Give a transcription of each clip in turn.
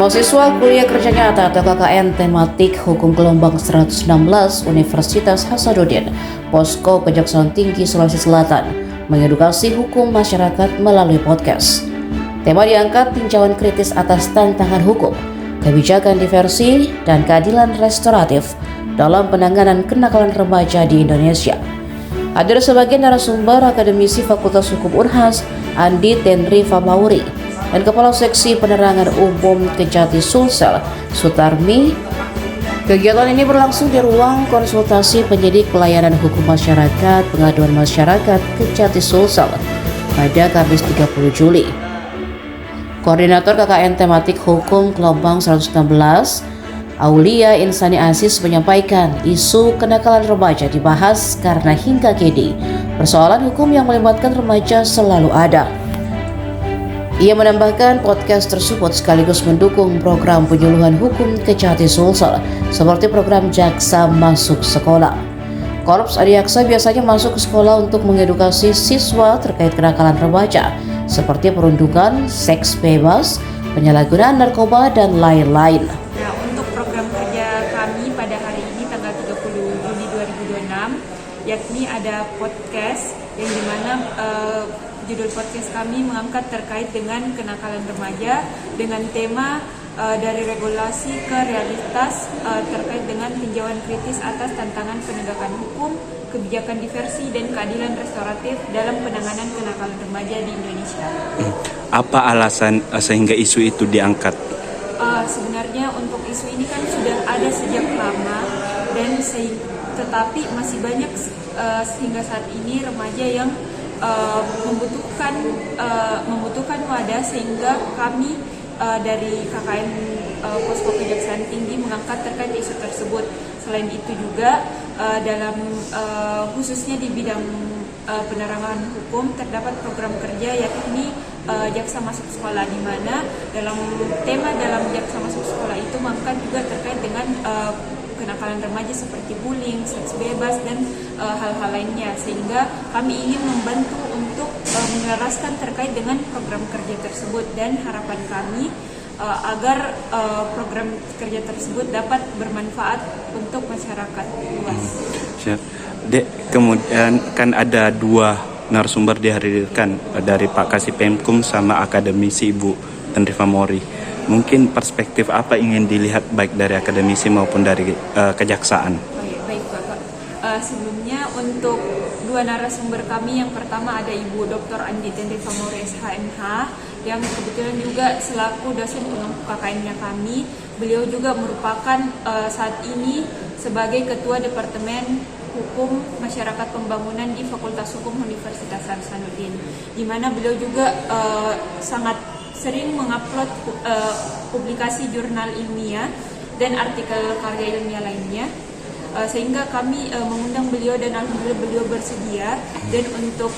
Mahasiswa Kuliah Kerja Nyata atau KKN Tematik Hukum Gelombang 116 Universitas Hasanuddin, Posko Kejaksaan Tinggi Sulawesi Selatan, mengedukasi hukum masyarakat melalui podcast. Tema diangkat tinjauan kritis atas tantangan hukum, kebijakan diversi, dan keadilan restoratif dalam penanganan kenakalan remaja di Indonesia. Hadir sebagai narasumber akademisi Fakultas Hukum Unhas, Andi Tenri Famauri, dan Kepala Seksi Penerangan Umum Kejati Sulsel, Sutarmi. Kegiatan ini berlangsung di ruang konsultasi penyidik pelayanan hukum masyarakat pengaduan masyarakat Kejati Sulsel pada Kamis 30 Juli. Koordinator KKN Tematik Hukum Gelombang 116, Aulia Insani Aziz, menyampaikan isu kenakalan remaja dibahas karena hingga kini persoalan hukum yang melibatkan remaja selalu ada. Ia menambahkan podcast tersebut sekaligus mendukung program penyuluhan hukum Kejati Sulsel seperti program Jaksa Masuk Sekolah. Korps Adiaksa biasanya masuk ke sekolah untuk mengedukasi siswa terkait kenakalan remaja seperti perundungan, seks bebas, penyalahgunaan narkoba, dan lain-lain. Nah, untuk program kerja kami pada hari ini tanggal 30 Juli 2026, yakni ada podcast yang dimana judul podcast kami mengangkat terkait dengan kenakalan remaja dengan tema dari regulasi ke realitas terkait dengan tinjauan kritis atas tantangan penegakan hukum, kebijakan diversi, dan keadilan restoratif dalam penanganan kenakalan remaja di Indonesia. Apa alasan sehingga isu itu diangkat? Sebenarnya untuk isu ini kan sudah ada sejak lama dan tetapi masih banyak sehingga saat ini remaja yang membutuhkan wadah, sehingga kami dari KKN Posko Kejaksaan Tinggi mengangkat terkait isu tersebut. Selain itu juga dalam khususnya di bidang penerangan hukum terdapat program kerja yakni Jaksa Masuk Sekolah, di mana dalam Jaksa Masuk Sekolah itu mengangkat juga terkait dengan kenakalan remaja seperti bullying, seks bebas, dan hal-hal lainnya, sehingga kami ingin membantu untuk menjelaskan terkait dengan program kerja tersebut, dan harapan kami agar program kerja tersebut dapat bermanfaat untuk masyarakat luas. Siap. Dek, kemudian kan ada dua narasumber dihadirkan dari Pak Kasih Pemkum sama akademisi Ibu Tenri Famauri. Mungkin perspektif apa ingin dilihat baik dari akademisi maupun dari kejaksaan? Baik Bapak. Sebelumnya untuk dua narasumber kami, yang pertama ada Ibu Dr. Andi Tenri Famauri SHMH, yang kebetulan juga selaku dosen pengampu KKN-nya kami. Beliau juga merupakan saat ini sebagai Ketua Departemen Hukum Masyarakat Pembangunan di Fakultas Hukum Universitas Hasanuddin, di mana beliau juga sangat sering mengupload publikasi jurnal ilmiah dan artikel karya ilmiah lainnya, sehingga kami mengundang beliau, dan alhamdulillah beliau bersedia. Dan untuk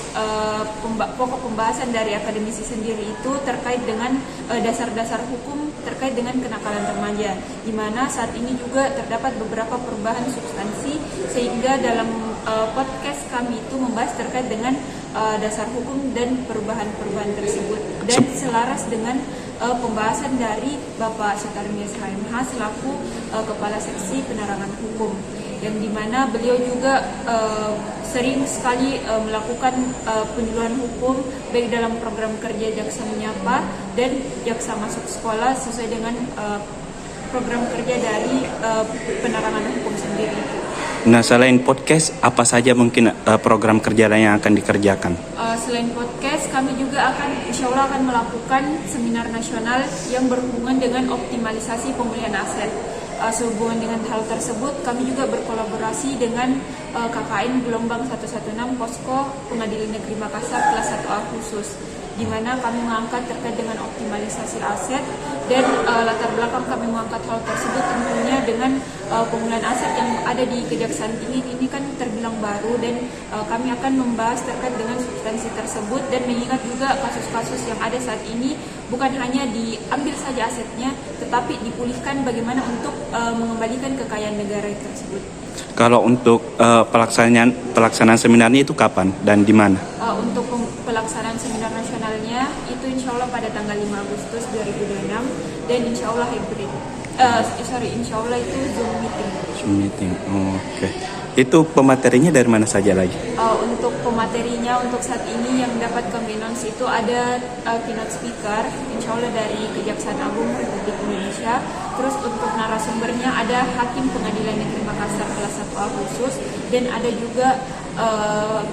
pokok pembahasan dari akademisi sendiri itu terkait dengan dasar-dasar hukum terkait dengan kenakalan remaja, di mana saat ini juga terdapat beberapa perubahan substansi, sehingga dalam podcast kami itu membahas terkait dengan dasar hukum dan perubahan-perubahan tersebut, dan selaras dengan pembahasan dari Bapak Sutarmi SHMH selaku Kepala Seksi Penerangan Hukum, yang dimana beliau juga sering sekali melakukan penyuluhan hukum baik dalam program kerja Jaksa Menyapa dan Jaksa Masuk Sekolah sesuai dengan program kerja dari penerangan hukum sendiri. Nah, selain podcast, apa saja mungkin program kerja lain yang akan dikerjakan? Selain podcast, kami juga insya Allah akan melakukan seminar nasional yang berhubungan dengan optimalisasi pemulihan aset. Sehubungan dengan hal tersebut, kami juga berkolaborasi dengan KKN Gelombang 116 Posko Pengadilan Negeri Makassar kelas 1A khusus, di mana kami mengangkat terkait dengan optimalisasi aset, dan latar belakang kami mengangkat hal tersebut tentunya dengan pemulihan aset yang ada di Kejaksaan Tinggi ini kan terbilang baru, dan kami akan membahas terkait dengan substansi tersebut, dan mengingat juga kasus-kasus yang ada saat ini bukan hanya diambil saja asetnya, tetapi dipulihkan bagaimana untuk mengembalikan kekayaan negara tersebut. Kalau untuk pelaksanaan seminarnya itu kapan dan di mana? Untuk pelaksanaan seminar nasionalnya itu insya Allah pada tanggal 5 Agustus 2026 dan insya Allah hybrid. Insya Allah itu Zoom meeting. Zoom meeting. Oke. Itu pematerinya dari mana saja lagi? Untuk pematerinya untuk saat ini yang dapat kami announce itu ada keynote speaker, insya Allah dari Kejaksaan Agung Republik Indonesia. Terus untuk narasumbernya ada Hakim Pengadilan Negeri Makassar kelas 1A khusus, dan ada juga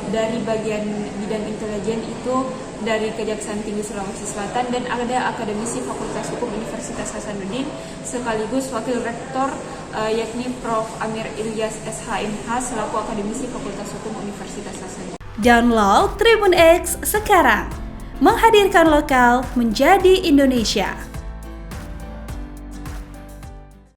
dari bagian bidang intelijen itu dari Kejaksaan Tinggi Sulawesi Selatan, dan ada akademisi Fakultas Hukum Universitas Hasanuddin sekaligus Wakil Rektor yakni Prof. Amir Ilyas SHMH selaku akademisi Fakultas Hukum Universitas Hasanuddin. Download Tribun X sekarang, menghadirkan lokal menjadi Indonesia.